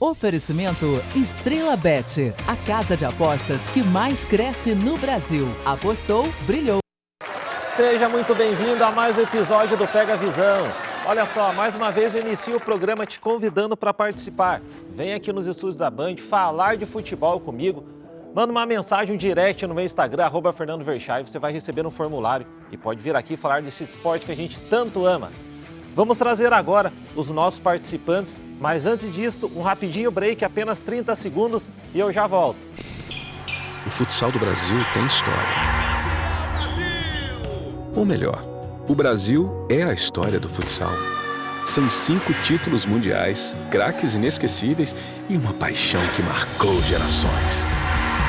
Oferecimento Estrela Bet, a casa de apostas que mais cresce no Brasil. Apostou, brilhou. Seja muito bem-vindo a mais um episódio do Pega Visão. Olha só, mais uma vez eu inicio o programa te convidando para participar. Vem aqui nos estúdios da Band falar de futebol comigo. Manda uma mensagem direct no meu Instagram, @FernandoVerchai, você vai receber um formulário e pode vir aqui falar desse esporte que a gente tanto ama. Vamos trazer agora os nossos participantes, mas antes disso, um rapidinho break, apenas 30 segundos e eu já volto. O futsal do Brasil tem história. Ou melhor, o Brasil é a história do futsal. São 5 títulos mundiais, craques inesquecíveis e uma paixão que marcou gerações.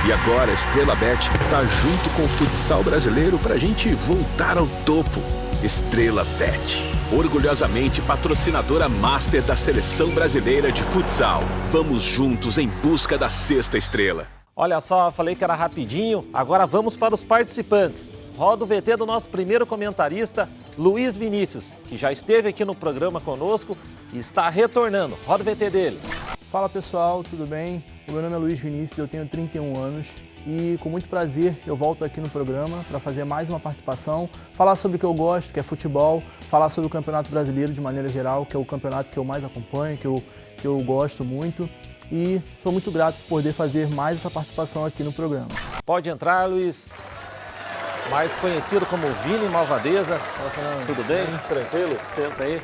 E agora a Estrela Bet tá junto com o futsal brasileiro pra gente voltar ao topo. Estrela Bet, orgulhosamente patrocinadora master da Seleção Brasileira de Futsal. Vamos juntos em busca da 6ª estrela. Olha só, falei que era rapidinho, agora vamos para os participantes. Roda o VT do nosso primeiro comentarista, Luiz Vinícius, que já esteve aqui no programa conosco e está retornando. Roda o VT dele. Fala pessoal, tudo bem? O meu nome é Luiz Vinícius, eu tenho 31 anos e com muito prazer eu volto aqui no programa para fazer mais uma participação, falar sobre o que eu gosto, que é futebol, falar sobre o Campeonato Brasileiro de maneira geral, que é o campeonato que eu mais acompanho, que eu gosto muito e sou muito grato por poder fazer mais essa participação aqui no programa. Pode entrar, Luiz. Mais conhecido como Vini Malvadeza. Tudo bem? Tranquilo? Senta aí.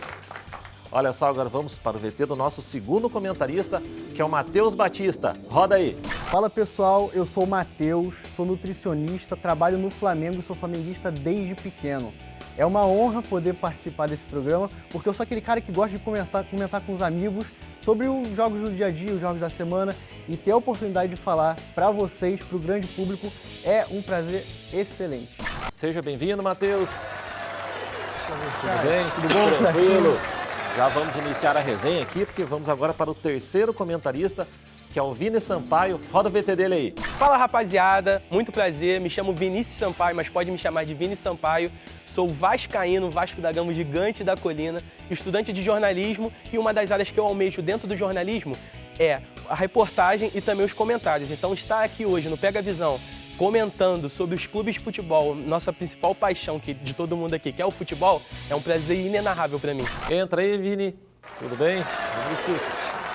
Olha só, agora vamos para o VT do nosso segundo comentarista, que é o Matheus Batista. Roda aí. Fala pessoal, eu sou o Matheus, sou nutricionista, trabalho no Flamengo e sou flamenguista desde pequeno. É uma honra poder participar desse programa, porque eu sou aquele cara que gosta de comentar com os amigos sobre os jogos do dia a dia, os jogos da semana, e ter a oportunidade de falar para vocês, para o grande público, é um prazer excelente. Seja bem-vindo, Matheus. Tudo bem? Tudo bom? Tranquilo? Já vamos iniciar a resenha aqui, porque vamos agora para o terceiro comentarista, que é o Vini Sampaio. Roda o VT dele aí. Fala rapaziada, muito prazer, me chamo Vinícius Sampaio, mas pode me chamar de Vini Sampaio. Sou vascaíno, Vasco da Gama, gigante da colina, estudante de jornalismo e uma das áreas que eu almejo dentro do jornalismo é a reportagem e também os comentários. Então estar aqui hoje no Pega Visão comentando sobre os clubes de futebol, nossa principal paixão de todo mundo aqui, que é o futebol, é um prazer inenarrável para mim. Entra aí, Vini. Tudo bem? Vinícius,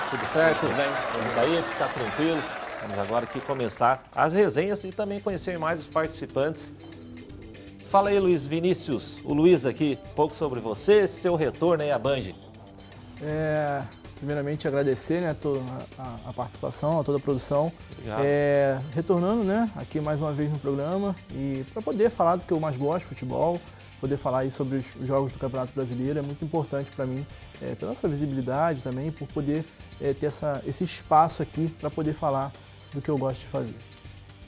tudo certo? Tudo bem. Vamos aí, ficar tranquilo. Vamos agora aqui começar as resenhas e também conhecer mais os participantes. Fala aí, Luiz Vinícius, o Luiz aqui, um pouco sobre você, seu retorno aí à Band. Primeiramente agradecer, né, a participação, a toda a produção. Retornando, né, aqui mais uma vez no programa e para poder falar do que eu mais gosto, futebol, poder falar aí sobre os jogos do Campeonato Brasileiro é muito importante para mim, pela essa visibilidade também, por poder ter esse espaço aqui para poder falar do que eu gosto de fazer.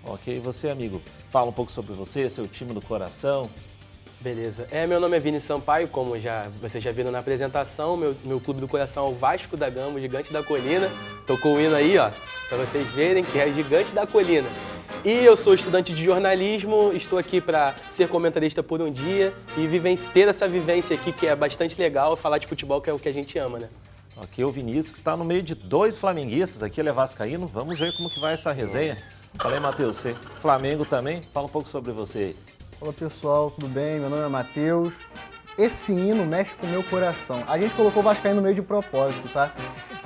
Ok, você, amigo, fala um pouco sobre você, seu time do coração. Beleza. Meu nome é Vini Sampaio, como vocês já viram na apresentação, meu clube do coração é o Vasco da Gama, o gigante da colina. Tocou o hino aí, ó, para vocês verem que é gigante da colina. E eu sou estudante de jornalismo, estou aqui para ser comentarista por um dia e ter essa vivência aqui que é bastante legal, falar de futebol que é o que a gente ama, né? Ok, o Vinícius que está no meio de 2 flamenguistas, aqui ele é vascaíno, vamos ver como que vai essa resenha. Falei, Matheus, você Flamengo também, fala um pouco sobre você aí. Fala pessoal, tudo bem? Meu nome é Matheus. Esse hino mexe com o meu coração. A gente colocou o Vascaíno no meio de propósito, tá?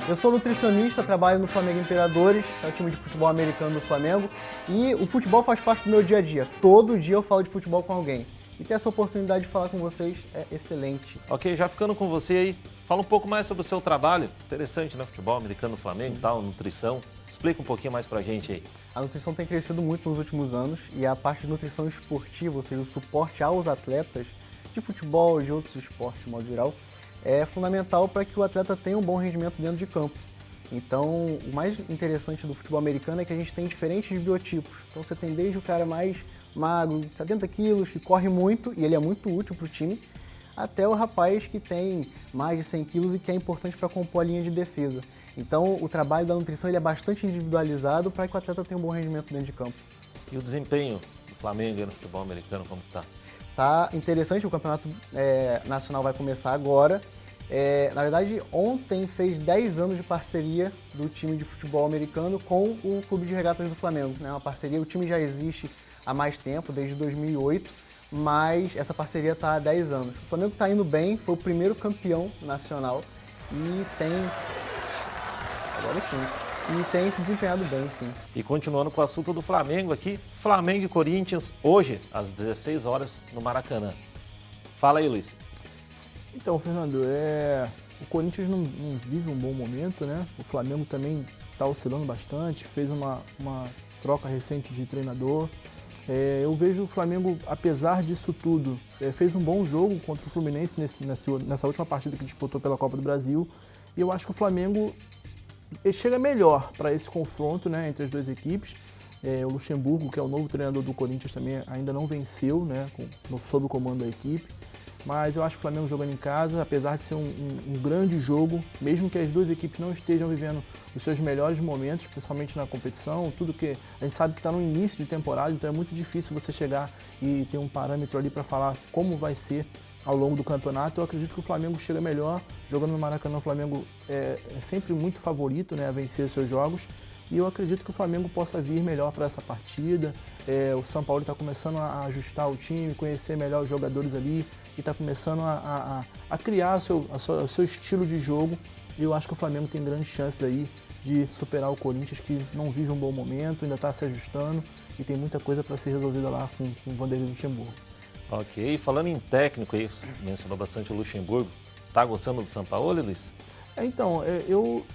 Eu sou nutricionista, trabalho no Flamengo Imperadores, é o time de futebol americano do Flamengo, e o futebol faz parte do meu dia a dia. Todo dia eu falo de futebol com alguém. E ter essa oportunidade de falar com vocês é excelente. Ok, já ficando com você aí, fala um pouco mais sobre o seu trabalho. Interessante, né? Futebol americano do Flamengo e tal, nutrição. Explica um pouquinho mais pra gente aí. A nutrição tem crescido muito nos últimos anos e a parte de nutrição esportiva, ou seja, o suporte aos atletas de futebol e de outros esportes, de modo geral, é fundamental para que o atleta tenha um bom rendimento dentro de campo. Então, o mais interessante do futebol americano é que a gente tem diferentes biotipos. Então, você tem desde o cara mais magro, 70 quilos, que corre muito e ele é muito útil para o time, até o rapaz que tem mais de 100 quilos e que é importante para compor a linha de defesa. Então, o trabalho da nutrição ele é bastante individualizado para que o atleta tenha um bom rendimento dentro de campo. E o desempenho do Flamengo no futebol americano, como está? Tá interessante, o campeonato nacional vai começar agora. Na verdade, ontem fez 10 anos de parceria do time de futebol americano com o Clube de Regatas do Flamengo. Uma parceria, o time já existe há mais tempo, desde 2008, mas essa parceria está há 10 anos. O Flamengo está indo bem, foi o primeiro campeão nacional e tem se desempenhado bem, sim. E continuando com o assunto do Flamengo aqui, Flamengo e Corinthians, hoje, às 16 horas, no Maracanã. Fala aí, Luiz. Então, Fernando, o Corinthians não vive um bom momento, né? O Flamengo também está oscilando bastante, fez uma troca recente de treinador. Eu vejo o Flamengo, apesar disso tudo, fez um bom jogo contra o Fluminense nessa última partida que disputou pela Copa do Brasil. E eu acho que o Flamengo chega melhor para esse confronto, né, entre as duas equipes. O Luxemburgo, que é o novo treinador do Corinthians, também ainda não venceu, né, sob o comando da equipe. Mas eu acho que o Flamengo jogando em casa, apesar de ser um grande jogo, mesmo que as duas equipes não estejam vivendo os seus melhores momentos, principalmente na competição, tudo que a gente sabe que está no início de temporada, então é muito difícil você chegar e ter um parâmetro ali para falar como vai ser ao longo do campeonato. Eu acredito que o Flamengo chega melhor, jogando no Maracanã. O Flamengo é sempre muito favorito, né, a vencer seus jogos. E eu acredito que o Flamengo possa vir melhor para essa partida. O São Paulo está começando a ajustar o time, conhecer melhor os jogadores ali e está começando a criar o seu estilo de jogo. E eu acho que o Flamengo tem grandes chances aí de superar o Corinthians, que não vive um bom momento, ainda está se ajustando e tem muita coisa para ser resolvida lá com o Vanderlei Luxemburgo. Ok, falando em técnico aí, mencionou bastante o Luxemburgo. Tá gostando do Sampaoli, Luiz? Então,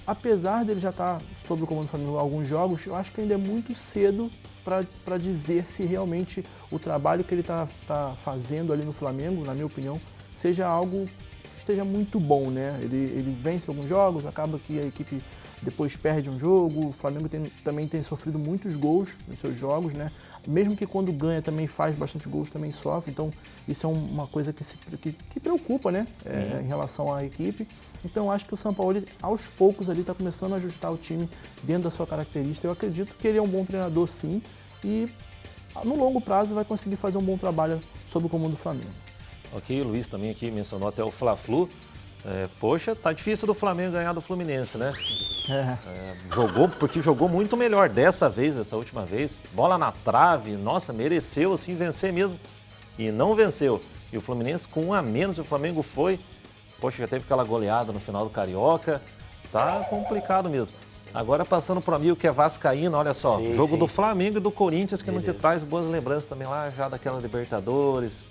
apesar dele já estar sob o comando do Flamengo em alguns jogos, eu acho que ainda é muito cedo para dizer se realmente o trabalho que ele está fazendo ali no Flamengo, na minha opinião, seja algo que esteja muito bom, né? Ele vence alguns jogos, acaba que a equipe depois perde um jogo. O Flamengo também tem sofrido muitos gols nos seus jogos, né? Mesmo que quando ganha também faz bastante gols, também sofre. Então isso é uma coisa que preocupa, né? Em relação à equipe. Então acho que o Sampaoli, aos poucos ali, está começando a ajustar o time dentro da sua característica. Eu acredito que ele é um bom treinador, sim, e no longo prazo vai conseguir fazer um bom trabalho sob o comando do Flamengo. Ok, o Luiz também aqui mencionou até o Fla-Flu. Poxa, tá difícil do Flamengo ganhar do Fluminense, né? Jogou muito melhor dessa última vez. Bola na trave, nossa, mereceu assim vencer mesmo. E não venceu. E o Fluminense com 1 a menos, o Flamengo foi. Poxa, já teve aquela goleada no final do Carioca. Tá complicado mesmo. Agora passando para o amigo que é vascaíno, olha só, jogo do Flamengo e do Corinthians, que não te traz boas lembranças também lá, já daquela Libertadores.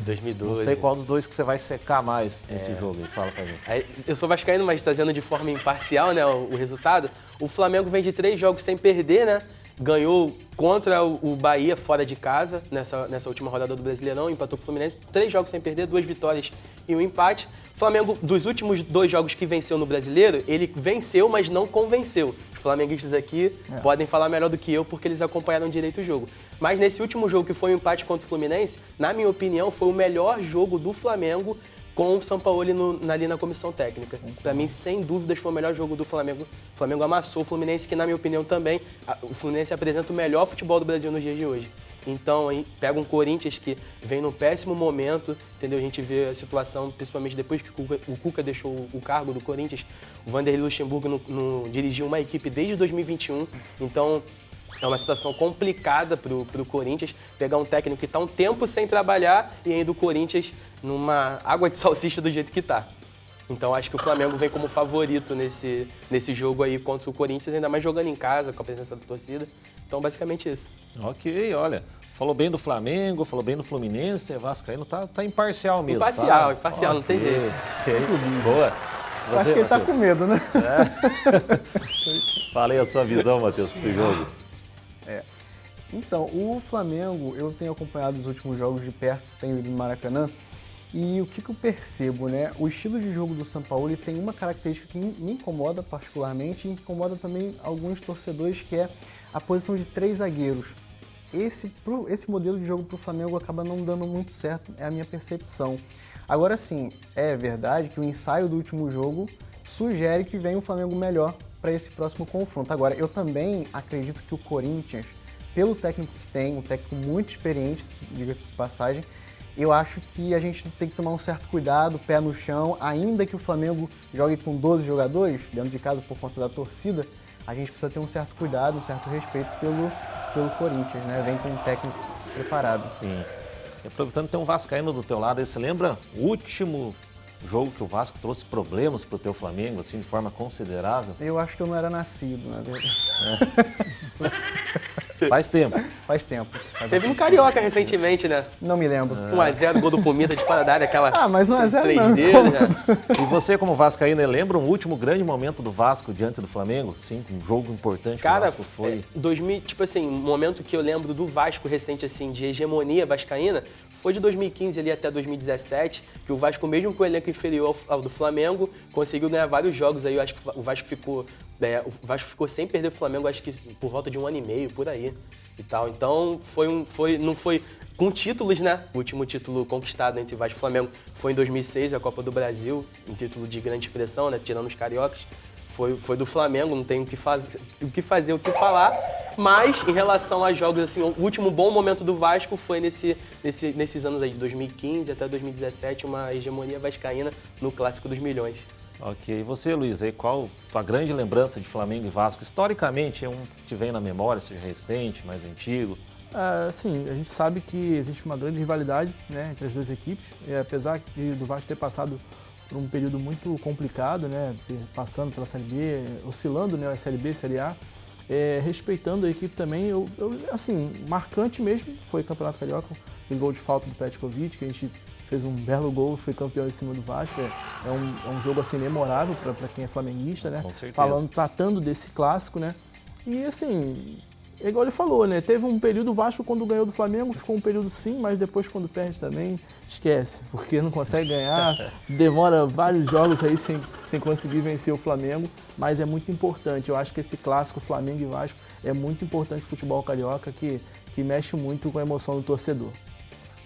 2012. Não sei qual dos dois que você vai secar mais nesse jogo aí, fala pra gente. Eu sou vascaíno, mas trazendo de forma imparcial, né, o resultado. O Flamengo vem de 3 jogos sem perder, né? Ganhou contra o Bahia fora de casa, nessa última rodada do Brasileirão, empatou com o Fluminense, 3 jogos sem perder, 2 vitórias e 1 empate. O Flamengo, dos últimos 2 jogos que venceu no Brasileiro, ele venceu, mas não convenceu. Os flamenguistas aqui podem falar melhor do que eu, porque eles acompanharam direito o jogo. Mas nesse último jogo, que foi um empate contra o Fluminense, na minha opinião, foi o melhor jogo do Flamengo com o Sampaoli ali na comissão técnica. Para mim, sem dúvidas, foi o melhor jogo do Flamengo. O Flamengo amassou o Fluminense, que na minha opinião também, o Fluminense apresenta o melhor futebol do Brasil nos dias de hoje. Então, aí, pega um Corinthians que vem num péssimo momento, entendeu? A gente vê a situação, principalmente depois que o Cuca deixou o cargo do Corinthians, o Vanderlei Luxemburgo não dirigiu uma equipe desde 2021, então é uma situação complicada pro Corinthians, pegar um técnico que está um tempo sem trabalhar e ainda o Corinthians numa água de salsicha do jeito que está. Então acho que o Flamengo vem como favorito nesse jogo aí contra o Corinthians, ainda mais jogando em casa, com a presença da torcida. Então basicamente isso. Ok, olha, falou bem do Flamengo, falou bem do Fluminense, vascaíno tá imparcial mesmo. Imparcial, tá? Não tem jeito. Boa. Você, acho que ele tá com medo, né? Falei a sua visão, Matheus, para esse jogo. Então, o Flamengo, eu tenho acompanhado os últimos jogos de perto, tenho ido no Maracanã, e o que eu percebo, né? O estilo de jogo do Sampaoli tem uma característica que me incomoda particularmente e incomoda também alguns torcedores, que é a posição de 3 zagueiros. Esse modelo de jogo para o Flamengo acaba não dando muito certo, é a minha percepção. Agora sim, é verdade que o ensaio do último jogo sugere que venha um Flamengo melhor para esse próximo confronto. Agora, eu também acredito que o Corinthians, pelo técnico que tem, um técnico muito experiente, diga-se de passagem, eu acho que a gente tem que tomar um certo cuidado, pé no chão, ainda que o Flamengo jogue com 12 jogadores, dentro de casa por conta da torcida, a gente precisa ter um certo cuidado, um certo respeito pelo Corinthians, né? Vem com um técnico preparado. Sim. E aproveitando que tem um vascaíno do teu lado, aí, você lembra o último jogo que o Vasco trouxe problemas pro teu Flamengo, assim, de forma considerável? Eu acho que eu não era nascido, na verdade. Faz tempo. Faz tempo. Teve um Carioca recentemente, né? Não me lembro. 1x0, gol do Pumita de fora da área, aquela Mas 1x0 3D, não. né? E você, como vascaíno, lembra um último grande momento do Vasco diante do Flamengo? Sim, um jogo importante que o Cara, Vasco foi. 2000, tipo assim, um momento que eu lembro do Vasco recente, assim, de hegemonia vascaína, foi de 2015 ali até 2017, que o Vasco, mesmo com o elenco inferior ao do Flamengo, conseguiu ganhar vários jogos aí. Eu acho que o Vasco ficou sem perder pro Flamengo, acho que por volta de 1 ano e meio, por aí e tal. Então, não foi com títulos, né? O último título conquistado entre Vasco e Flamengo foi em 2006, a Copa do Brasil, um título de grande expressão, né? Tirando os cariocas. Foi do Flamengo, não tem o que falar. Mas, em relação a jogos, assim, o último bom momento do Vasco foi nesses anos aí, de 2015 até 2017, uma hegemonia vascaína no Clássico dos Milhões. Ok. E você, Luiz, aí, qual a tua grande lembrança de Flamengo e Vasco? Historicamente, é um que te vem na memória, seja recente, mais antigo? Sim, a gente sabe que existe uma grande rivalidade, né, entre as duas equipes. E, apesar do Vasco ter passado por um período muito complicado, né, passando pela Série B, oscilando, né, a Série B, Série A, respeitando a equipe também, assim, marcante mesmo foi o Campeonato Carioca, o gol de falta do Petkovic, que a gente fez um belo gol, foi campeão em cima do Vasco. É um jogo assim memorável para quem é flamenguista, né? Com certeza. Tratando desse clássico, né? E assim, é igual ele falou, né? Teve um período, o Vasco quando ganhou do Flamengo, ficou um período sim, mas depois quando perde também, esquece, porque não consegue ganhar, demora vários jogos aí sem conseguir vencer o Flamengo, mas é muito importante. Eu acho que esse clássico Flamengo e Vasco é muito importante pro futebol carioca, que mexe muito com a emoção do torcedor.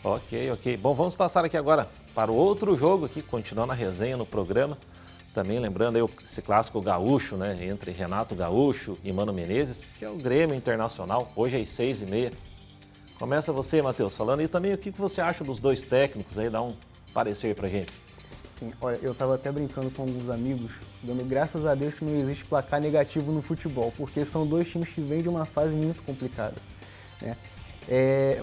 Ok. Bom, vamos passar aqui agora para o outro jogo aqui, continuando a resenha no programa. Também lembrando aí esse clássico gaúcho, né, entre Renato Gaúcho e Mano Menezes, que é o Grêmio Internacional, hoje às 6h30. Começa você, Matheus, falando, e também o que você acha dos dois técnicos aí, dá um parecer pra gente. Sim, olha, eu estava até brincando com alguns amigos, dando graças a Deus que não existe placar negativo no futebol, porque são dois times que vêm de uma fase muito complicada, né?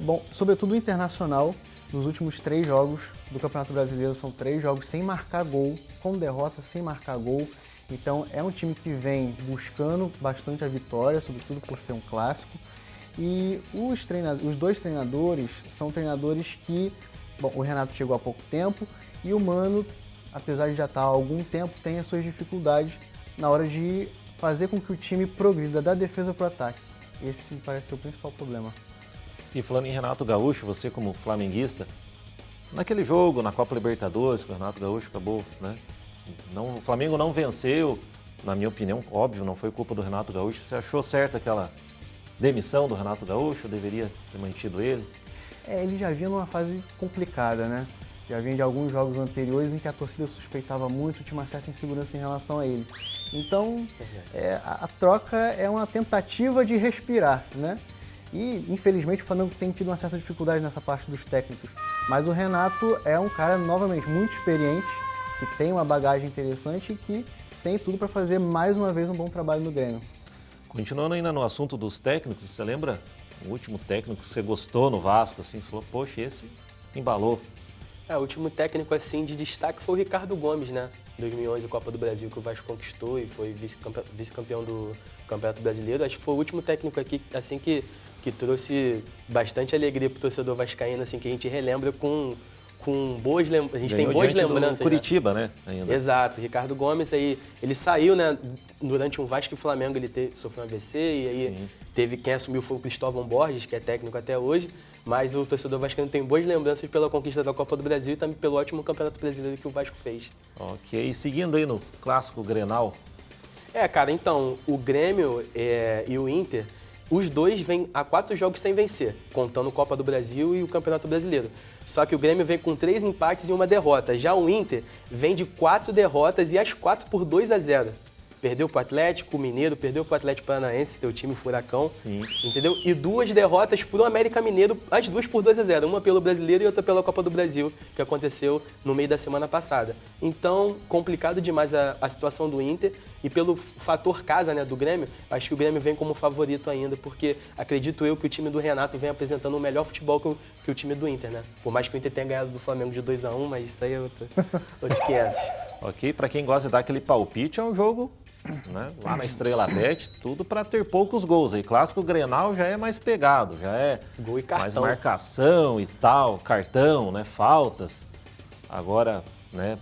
Bom, sobretudo o Internacional, nos últimos 3 jogos do Campeonato Brasileiro, são 3 jogos sem marcar gol, com derrota, sem marcar gol. Então é um time que vem buscando bastante a vitória, sobretudo por ser um clássico. E os dois treinadores são treinadores que, bom, o Renato chegou há pouco tempo e o Mano, apesar de já estar há algum tempo, tem as suas dificuldades na hora de fazer com que o time progrida da defesa para o ataque. Esse me parece ser o principal problema. E falando em Renato Gaúcho, você como flamenguista, naquele jogo, na Copa Libertadores, que o Renato Gaúcho acabou, né? O Flamengo não venceu, na minha opinião, óbvio, não foi culpa do Renato Gaúcho. Você achou certa aquela demissão do Renato Gaúcho? Deveria ter mantido ele? Ele já vinha numa fase complicada, né? Já vinha de alguns jogos anteriores em que a torcida suspeitava muito, tinha uma certa insegurança em relação a ele. Então, a troca é uma tentativa de respirar, né? E, infelizmente, o Flamengo tem tido uma certa dificuldade nessa parte dos técnicos. Mas o Renato é um cara, novamente, muito experiente, que tem uma bagagem interessante e que tem tudo para fazer, mais uma vez, um bom trabalho no Grêmio. Continuando ainda no assunto dos técnicos, você lembra o último técnico que você gostou no Vasco, assim, você falou, poxa, esse embalou? O último técnico, assim, de destaque foi o Ricardo Gomes, né? 2011, Copa do Brasil, que o Vasco conquistou e foi vice-campeão do Campeonato Brasileiro. Acho que foi o último técnico aqui, assim, que trouxe bastante alegria pro torcedor vascaíno, assim, que a gente relembra com boas lembranças. A gente tem boas lembranças. Do Curitiba, né? Ainda. Exato. Ricardo Gomes, aí, ele saiu, né? Durante um Vasco e Flamengo, ele sofreu um AVC e aí quem assumiu foi o Cristóvão Borges, que é técnico até hoje. Mas o torcedor vascaíno tem boas lembranças pela conquista da Copa do Brasil e também pelo ótimo Campeonato Brasileiro que o Vasco fez. Ok. E seguindo aí no clássico Grenal. Cara, então, o Grêmio e o Inter, os dois vêm há 4 jogos sem vencer, contando Copa do Brasil e o Campeonato Brasileiro. Só que o Grêmio vem com 3 empates e 1 derrota. Já o Inter vem de 4 derrotas e as 4 por 2-0. Perdeu pro Atlético Mineiro, perdeu pro Atlético Paranaense, teu time Furacão. Sim. Entendeu? E 2 derrotas pro América Mineiro, as 2 por 2-0. Uma pelo Brasileiro e outra pela Copa do Brasil, que aconteceu no meio da semana passada. Então, complicado demais a situação do Inter. E pelo fator casa, né, do Grêmio, acho que o Grêmio vem como favorito ainda, porque acredito eu que o time do Renato vem apresentando o melhor futebol que o time do Inter, né? Por mais que o Inter tenha ganhado do Flamengo de 2-1, mas isso aí é outros 500. Ok, para quem gosta de dar aquele palpite, é um jogo, né, lá na Estrela Bet, tudo para ter poucos gols. Aí, clássico Grenal já é mais pegado, já é Gol e cartão. mais marcação e tal, cartão, né, faltas. Agora, né,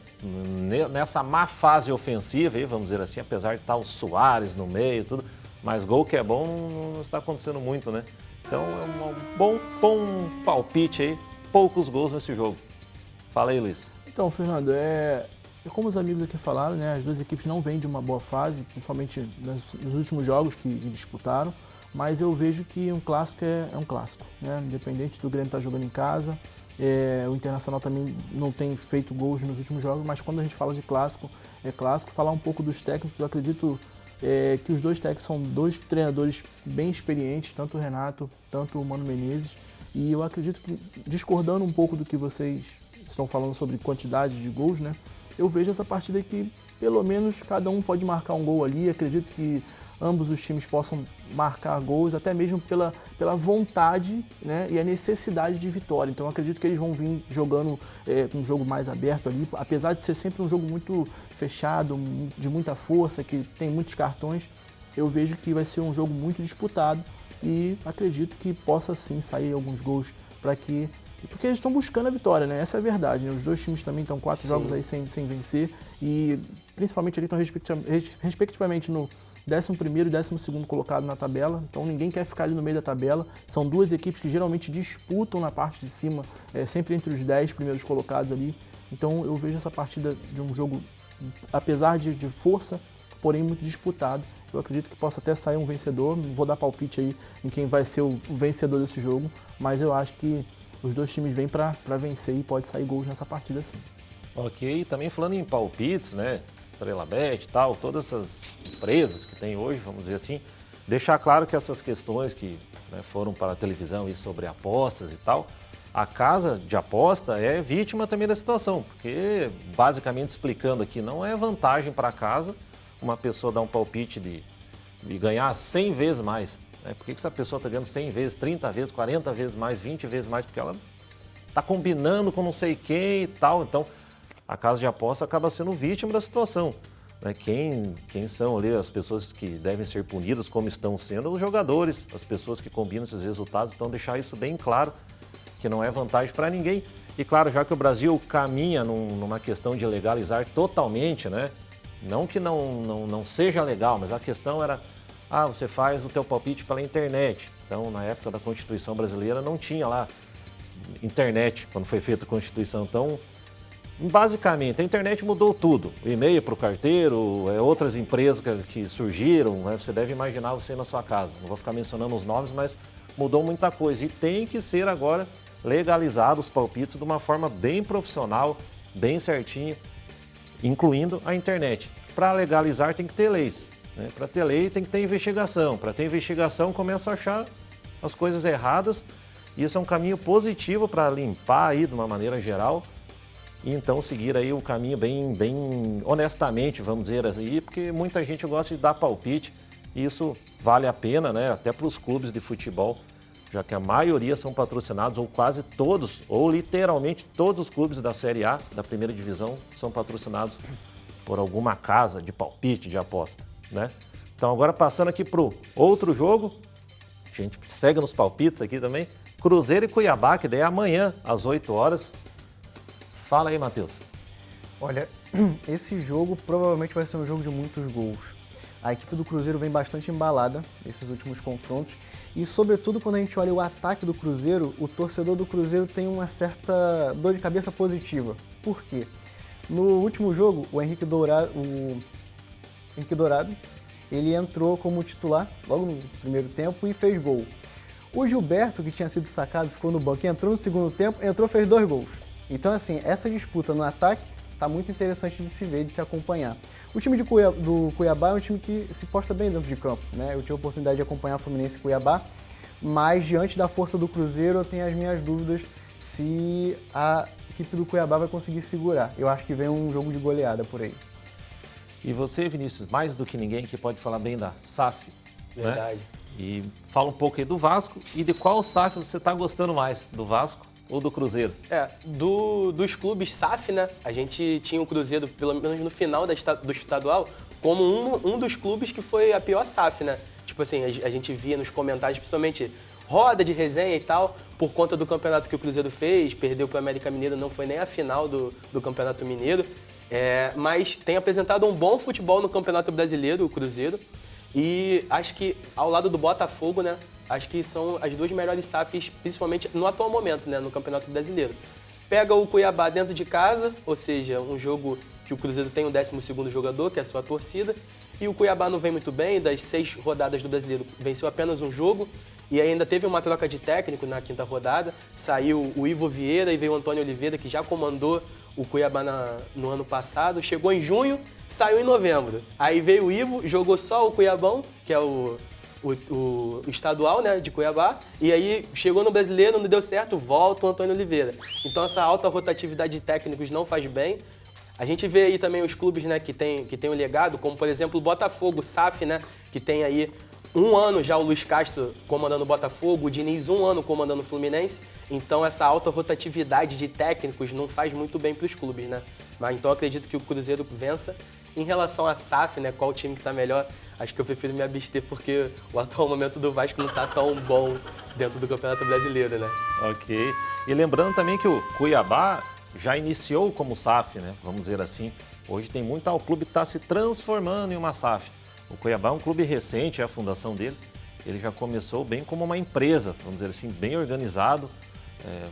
nessa má fase ofensiva, aí, vamos dizer assim, apesar de estar o Suárez no meio e tudo, mas gol que é bom não está acontecendo muito, né? Então é um bom palpite aí, poucos gols nesse jogo. Fala aí, Luiz. Então, Fernando, como os amigos aqui falaram, né, as duas equipes não vêm de uma boa fase, principalmente nos últimos jogos que disputaram, mas eu vejo que um clássico é um clássico, né? Independente do Grêmio estar jogando em casa, o Internacional também não tem feito gols nos últimos jogos, mas quando a gente fala de clássico, é clássico. Falar um pouco dos técnicos, eu acredito que os dois técnicos são dois treinadores bem experientes, tanto o Renato, tanto o Mano Menezes, e eu acredito que, discordando um pouco do que vocês estão falando sobre quantidade de gols, né, eu vejo essa partida que pelo menos cada um pode marcar um gol ali. Acredito que ambos os times possam marcar gols, até mesmo pela vontade, né, e a necessidade de vitória. Então eu acredito que eles vão vir jogando com um jogo mais aberto ali, apesar de ser sempre um jogo muito fechado, de muita força, que tem muitos cartões. Eu vejo que vai ser um jogo muito disputado e acredito que possa sim sair alguns gols porque eles estão buscando a vitória, né? Essa é a verdade, né? Os dois times também estão 4 jogos aí sem vencer e principalmente ali estão respectivamente no 11º e 12º colocado na tabela, então ninguém quer ficar ali no meio da tabela. São duas equipes que geralmente disputam na parte de cima, sempre entre os 10 primeiros colocados ali. Então eu vejo essa partida de um jogo, apesar de força, porém muito disputado. Eu acredito que possa até sair um vencedor, não vou dar palpite aí em quem vai ser o vencedor desse jogo, mas eu acho que os dois times vêm para vencer e pode sair gols nessa partida sim. Ok, e também falando em palpites, né, Estrela Bet e tal, todas essas empresas que tem hoje, vamos dizer assim, deixar claro que essas questões que, né, foram para a televisão e sobre apostas e tal, a casa de aposta é vítima também da situação, porque basicamente explicando aqui, não é vantagem para a casa uma pessoa dar um palpite de ganhar 100 vezes mais. Por que essa pessoa está ganhando 100 vezes, 30 vezes, 40 vezes mais, 20 vezes mais? Porque ela está combinando com não sei quem e tal. Então, a casa de aposta acaba sendo vítima da situação. Quem são ali as pessoas que devem ser punidas, como estão sendo os jogadores, as pessoas que combinam esses resultados. Então, deixar isso bem claro, que não é vantagem para ninguém. E claro, já que o Brasil caminha numa questão de legalizar totalmente, né? Não que não seja legal, mas a questão era... você faz o teu palpite pela internet. Então, na época da Constituição brasileira, não tinha lá internet, quando foi feita a Constituição. Então, basicamente, a internet mudou tudo. O e-mail para o carteiro, outras empresas que surgiram, né? Você deve imaginar você na sua casa. Não vou ficar mencionando os nomes, mas mudou muita coisa. E tem que ser agora legalizado os palpites de uma forma bem profissional, bem certinha, incluindo a internet. Para legalizar tem que ter leis. Para ter lei tem que ter investigação. Para ter investigação começa a achar as coisas erradas. Isso é um caminho positivo para limpar aí de uma maneira geral. E então seguir aí o caminho bem honestamente, vamos dizer assim, porque muita gente gosta de dar palpite. E isso vale a pena, né? Até para os clubes de futebol, já que a maioria são patrocinados, ou quase todos, ou literalmente todos os clubes da Série A, da primeira divisão, são patrocinados por alguma casa de palpite, de aposta, né? Então agora passando aqui para o outro jogo, a gente segue nos palpites aqui também, Cruzeiro e Cuiabá, que daí é amanhã, às 8 horas. Fala aí, Matheus. Olha, esse jogo provavelmente vai ser um jogo de muitos gols. A equipe do Cruzeiro vem bastante embalada nesses últimos confrontos e, sobretudo, quando a gente olha o ataque do Cruzeiro, o torcedor do Cruzeiro tem uma certa dor de cabeça positiva. Por quê? No último jogo, o Henrique Dourado, ele entrou como titular logo no primeiro tempo e fez gol. O Gilberto, que tinha sido sacado, ficou no banco e entrou no segundo tempo, fez 2 gols. Então, assim, essa disputa no ataque tá muito interessante de se ver, de se acompanhar. O time do Cuiabá é um time que se posta bem dentro de campo, né? Eu tive a oportunidade de acompanhar Fluminense e Cuiabá, mas diante da força do Cruzeiro eu tenho as minhas dúvidas se a equipe do Cuiabá vai conseguir segurar. Eu acho que vem um jogo de goleada por aí. E você, Vinícius, mais do que ninguém que pode falar bem da SAF, Verdade. né? E fala um pouco aí do Vasco e de qual SAF você está gostando mais, do Vasco ou do Cruzeiro? Dos clubes SAF, né? A gente tinha o Cruzeiro, pelo menos no final do estadual, como um dos clubes que foi a pior SAF, né? Tipo assim, a gente via nos comentários, principalmente roda de resenha e tal, por conta do campeonato que o Cruzeiro fez, perdeu para o América Mineiro, não foi nem a final do Campeonato Mineiro. Mas tem apresentado um bom futebol no Campeonato Brasileiro, o Cruzeiro. E acho que ao lado do Botafogo, né? Acho que são as duas melhores SAFs, principalmente no atual momento, né? No Campeonato Brasileiro. Pega o Cuiabá dentro de casa, ou seja, um jogo que o Cruzeiro tem o 12º jogador, que é a sua torcida. E o Cuiabá não vem muito bem, das 6 rodadas do Brasileiro venceu apenas um jogo. E ainda teve uma troca de técnico na 5ª rodada. Saiu o Ivo Vieira e veio o Antônio Oliveira, que já comandou o Cuiabá no ano passado. Chegou em junho, saiu em novembro. Aí veio o Ivo, jogou só o Cuiabão, que é o estadual, né, de Cuiabá. E aí chegou no Brasileiro, não deu certo, volta o Antônio Oliveira. Então essa alta rotatividade de técnicos não faz bem. A gente vê aí também os clubes, né, que tem o legado, como por exemplo o Botafogo, o SAF, né, que tem aí um ano já o Luiz Castro comandando o Botafogo, o Diniz 1 ano comandando o Fluminense. Então essa alta rotatividade de técnicos não faz muito bem para os clubes, né? Mas então eu acredito que o Cruzeiro vença. Em relação à SAF, né, qual time que está melhor, acho que eu prefiro me abster porque o atual momento do Vasco não está tão bom dentro do Campeonato Brasileiro, né? Ok. E lembrando também que o Cuiabá já iniciou como SAF, né? Vamos dizer assim. Hoje tem muito, o clube está se transformando em uma SAF. O Cuiabá é um clube recente, é a fundação dele. Ele já começou bem como uma empresa, vamos dizer assim, bem organizado.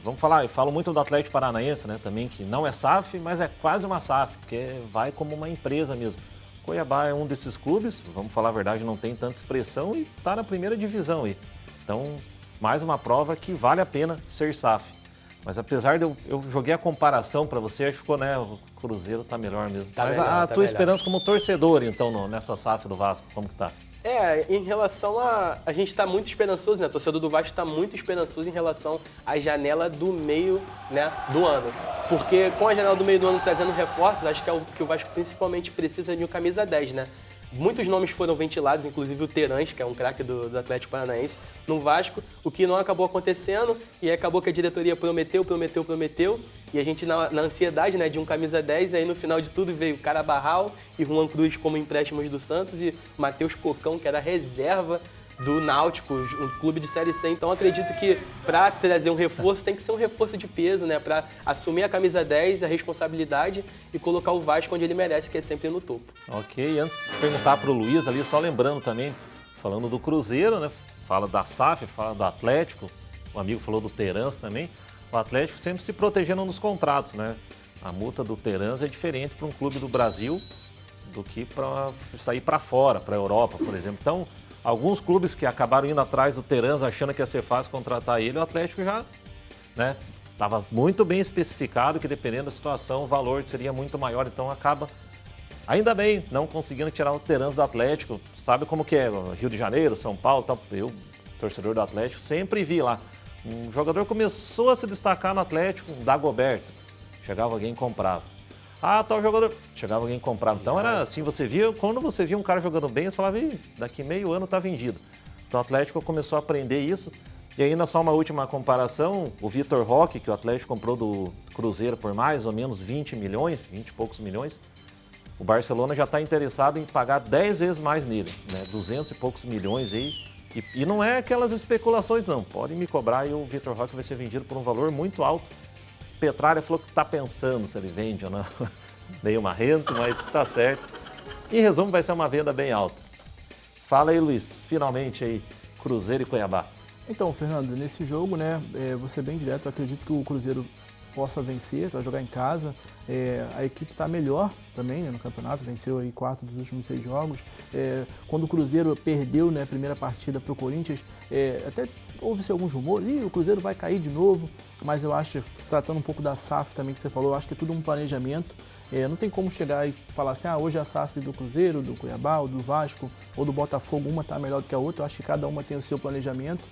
Vamos falar, eu falo muito do Atlético Paranaense, né? Também que não é SAF, mas é quase uma SAF, porque vai como uma empresa mesmo. O Cuiabá é um desses clubes, vamos falar a verdade, não tem tanta expressão e está na primeira divisão aí. Então, mais uma prova que vale a pena ser SAF. Mas apesar de eu joguei a comparação para você, acho que ficou, né? O Cruzeiro tá melhor mesmo. Tá Mas melhor, a tá tua melhor. esperança como torcedor, então, nessa SAF do Vasco, como que tá? Em relação a gente está muito esperançoso, né? O torcedor do Vasco está muito esperançoso em relação à janela do meio, né, do ano. Porque com a janela do meio do ano trazendo reforços, acho que é o que o Vasco principalmente precisa de um camisa 10, né? Muitos nomes foram ventilados, inclusive o Terãs, que é um craque do Atlético Paranaense, no Vasco, o que não acabou acontecendo e acabou que a diretoria prometeu, e a gente na ansiedade, né, de um camisa 10, aí no final de tudo veio Carabarral e Juan Cruz como empréstimos do Santos e Matheus Cocão, que era reserva do Náutico, um clube de Série C. Então acredito que para trazer um reforço tem que ser um reforço de peso, né, para assumir a camisa 10, a responsabilidade e colocar o Vasco onde ele merece, que é sempre no topo. Ok, antes de perguntar para o Luiz ali, só lembrando também, falando do Cruzeiro, né? Fala da SAF, fala do Atlético, o amigo falou do Terãs também. O Atlético sempre se protegendo nos contratos, né? A multa do Terãs é diferente para um clube do Brasil do que para sair para fora, para a Europa, por exemplo. Então, alguns clubes que acabaram indo atrás do Terãs achando que ia ser fácil contratar ele, o Atlético já, né? Estava muito bem especificado que dependendo da situação o valor seria muito maior, então acaba, ainda bem, não conseguindo tirar o Terãs do Atlético. Sabe como que é? Rio de Janeiro, São Paulo, tal. Eu, torcedor do Atlético, sempre vi lá. Um jogador começou a se destacar no Atlético, Dagoberto. Chegava alguém e comprava. Ah, tal jogador. Chegava alguém e comprava. Então era assim, você via, quando você via um cara jogando bem, você falava, daqui meio ano tá vendido. Então o Atlético começou a aprender isso. E ainda só uma última comparação, o Vitor Roque, que o Atlético comprou do Cruzeiro por mais ou menos 20 milhões, 20 e poucos milhões, o Barcelona já está interessado em pagar 10 vezes mais nele, né? 200 e poucos milhões aí. E não é aquelas especulações, não. Podem me cobrar e o Vitor Roque vai ser vendido por um valor muito alto. Petralha falou que está pensando se ele vende ou não. Meio marrento, mas está certo. Em resumo, vai ser uma venda bem alta. Fala aí, Luiz, finalmente aí, Cruzeiro e Cuiabá. Então, Fernando, nesse jogo, né, vou ser bem direto, eu acredito que o Cruzeiro possa vencer, vai jogar em casa. A equipe está melhor também, né, no campeonato, venceu aí 4 dos últimos 6 jogos. Quando o Cruzeiro perdeu, né, a primeira partida para o Corinthians, até houve-se alguns rumores, o Cruzeiro vai cair de novo, mas eu acho, se tratando um pouco da SAF também que você falou, eu acho que é tudo um planejamento. Não tem como chegar e falar assim, hoje a SAF do Cruzeiro, do Cuiabá, ou do Vasco, ou do Botafogo, uma está melhor do que a outra. Eu acho que cada uma tem o seu planejamento.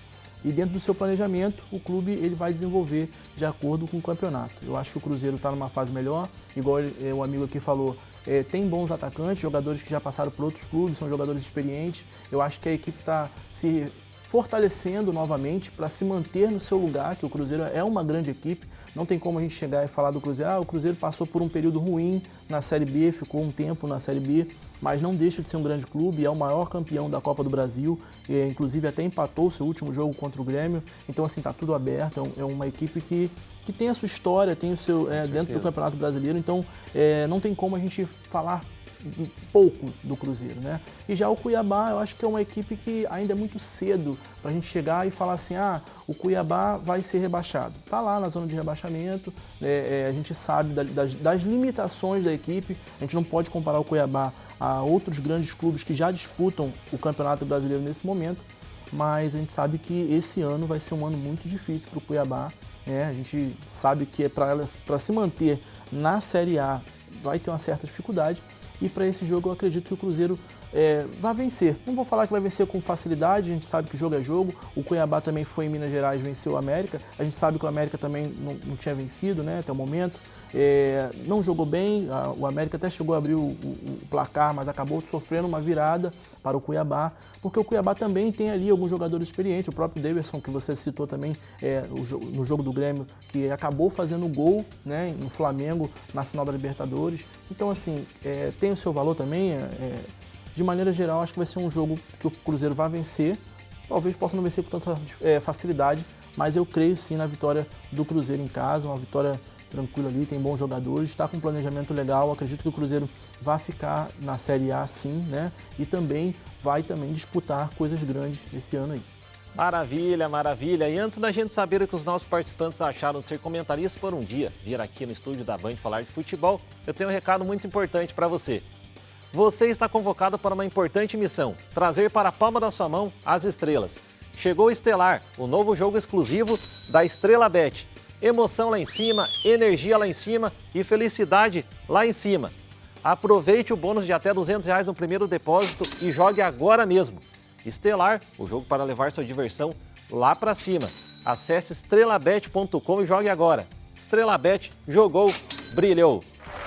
E dentro do seu planejamento, o clube ele vai desenvolver de acordo com o campeonato. Eu acho que o Cruzeiro está numa fase melhor, igual o amigo aqui falou, tem bons atacantes, jogadores que já passaram por outros clubes, são jogadores experientes. Eu acho que a equipe está se fortalecendo novamente para se manter no seu lugar, que o Cruzeiro é uma grande equipe. Não tem como a gente chegar e falar do Cruzeiro, o Cruzeiro passou por um período ruim na Série B, ficou um tempo na Série B, mas não deixa de ser um grande clube, é o maior campeão da Copa do Brasil, inclusive até empatou o seu último jogo contra o Grêmio, então assim, está tudo aberto, é uma equipe que tem a sua história, tem o seu dentro do Campeonato Brasileiro, então não tem como a gente falar pouco do Cruzeiro, né? E já o Cuiabá, eu acho que é uma equipe que ainda é muito cedo para a gente chegar e falar assim, o Cuiabá vai ser rebaixado. Está lá na zona de rebaixamento, a gente sabe das limitações da equipe, a gente não pode comparar o Cuiabá a outros grandes clubes que já disputam o Campeonato Brasileiro nesse momento, mas a gente sabe que esse ano vai ser um ano muito difícil para o Cuiabá, a gente sabe que para se manter na Série A vai ter uma certa dificuldade. E para esse jogo eu acredito que o Cruzeiro vai vencer. Não vou falar que vai vencer com facilidade, a gente sabe que jogo é jogo. O Cuiabá também foi em Minas Gerais, venceu o América. A gente sabe que o América também não tinha vencido, né, até o momento. Não jogou bem, o América até chegou a abrir o placar, mas acabou sofrendo uma virada para o Cuiabá, porque o Cuiabá também tem ali alguns jogadores experientes, o próprio Davidson, que você citou também no jogo do Grêmio, que acabou fazendo gol, né, no Flamengo na final da Libertadores. Então, assim, tem o seu valor também. De maneira geral, acho que vai ser um jogo que o Cruzeiro vai vencer. Talvez possa não vencer com tanta facilidade, mas eu creio sim na vitória do Cruzeiro em casa, uma vitória tranquila ali, tem bons jogadores, está com um planejamento legal. Acredito que o Cruzeiro vai ficar na Série A sim, né? E também vai disputar coisas grandes esse ano aí. Maravilha, maravilha. E antes da gente saber o que os nossos participantes acharam de ser comentaristas por um dia, vir aqui no estúdio da Band falar de futebol, eu tenho um recado muito importante para você. Você está convocado para uma importante missão, trazer para a palma da sua mão as estrelas. Chegou o Estelar, o novo jogo exclusivo da Estrela Bet. Emoção lá em cima, energia lá em cima e felicidade lá em cima. Aproveite o bônus de até R$200 no primeiro depósito e jogue agora mesmo. Estelar, o jogo para levar sua diversão lá para cima. Acesse estrelabet.com e jogue agora. Estrelabet, jogou, brilhou.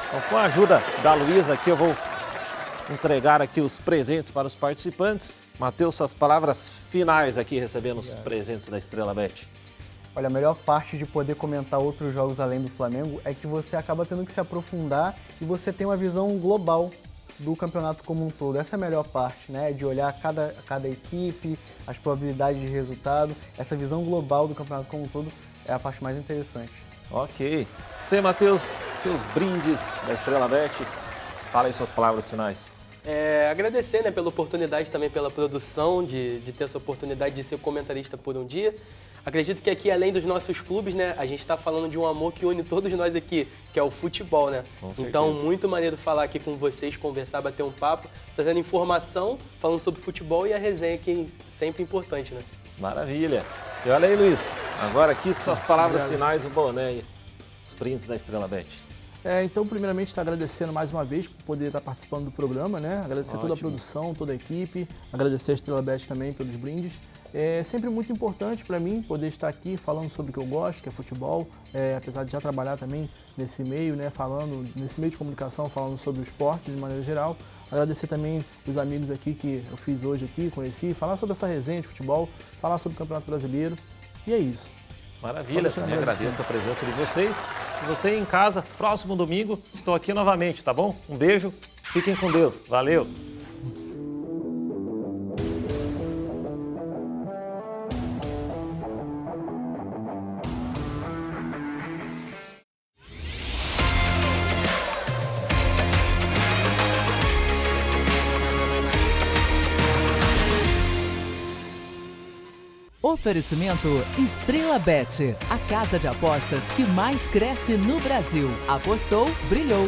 Então, com a ajuda da Luísa aqui, eu vou entregar aqui os presentes para os participantes. Matheus, suas palavras finais aqui recebendo os presentes da Estrelabet. Olha, a melhor parte de poder comentar outros jogos além do Flamengo é que você acaba tendo que se aprofundar e você tem uma visão global do campeonato como um todo. Essa é a melhor parte, né? De olhar cada equipe, as probabilidades de resultado. Essa visão global do campeonato como um todo é a parte mais interessante. Ok. Você, Matheus, seus brindes da Estrelabet. Fala aí suas palavras finais. Agradecer, né, pela oportunidade, também pela produção, de ter essa oportunidade de ser comentarista por um dia. Acredito que aqui, além dos nossos clubes, né, a gente está falando de um amor que une todos nós aqui, que é o futebol, né? Então, muito maneiro falar aqui com vocês, conversar, bater um papo, trazendo informação, falando sobre futebol e a resenha que é sempre importante, né? Maravilha. E olha aí, Luiz, agora aqui suas palavras finais, o boné aí, os brindes da Estrelabet. Então, primeiramente, estou agradecendo mais uma vez por poder estar participando do programa, né? Agradecer toda a produção, toda a equipe, agradecer a Estrelabet também pelos brindes. É sempre muito importante para mim poder estar aqui falando sobre o que eu gosto, que é futebol, apesar de já trabalhar também nesse meio, né? Nesse meio de comunicação, falando sobre o esporte de maneira geral. Agradecer também os amigos aqui que eu fiz hoje aqui, conheci, falar sobre essa resenha de futebol, falar sobre o Campeonato Brasileiro, e é isso. Maravilha, também agradeço a presença de vocês. E você em casa, próximo domingo, estou aqui novamente, tá bom? Um beijo, fiquem com Deus, valeu! Oferecimento Estrela Bet, a casa de apostas que mais cresce no Brasil. Apostou, brilhou.